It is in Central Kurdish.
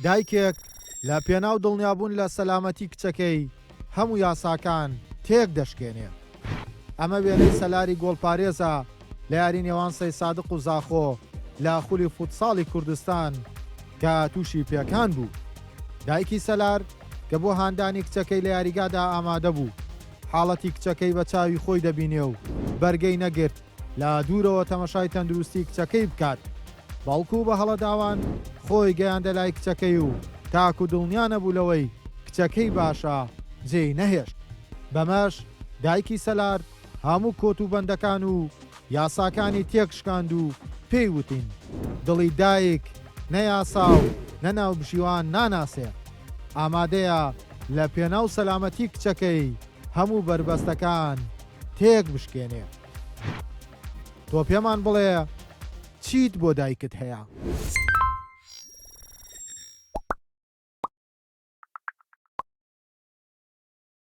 دایکێک لە پێناو دڵنیابوون لە سەلامەتی کچەکەی هەموو یاساکان تێک دەشکێنێ. ئەمە وێنەی سەلاری گۆڵپارێزە لە یاری نێوان سەی سادق و زاخۆ لە خولی فوتساڵی کوردستان کە تووشی پێکان بوو. دایکی سەلار کە بۆ هاندانی کچەکەی لە یاریگادا ئامادە بوو، حاڵەتی کچەکەی بە چاوی خۆی دەبینێ و بەرگەی نەگرت لە دوورەوە تەمەشای تەندروستی کچەکەی بکات، بەڵکو بە هەڵەداوان خۆی گەیاندە لای کچەکەی و تاکو دڵنیا نەبوو لەوەی کچەکەی باشە جێی نەهێشت. بەمەش دایکی سەلار هەموو کۆت و بەندەکان و یاساکانی تێکشکاند و پێی وتین دڵی دایک نەیاسا و نەناو بژیوان ناناسێ، ئامادەیە لە پێناو سەلامەتی کچەکەی هەموو بربەستەکان تێک بشکێنێ. تۆ پێمان بڵێ چیت بۆ دایکت هەیە؟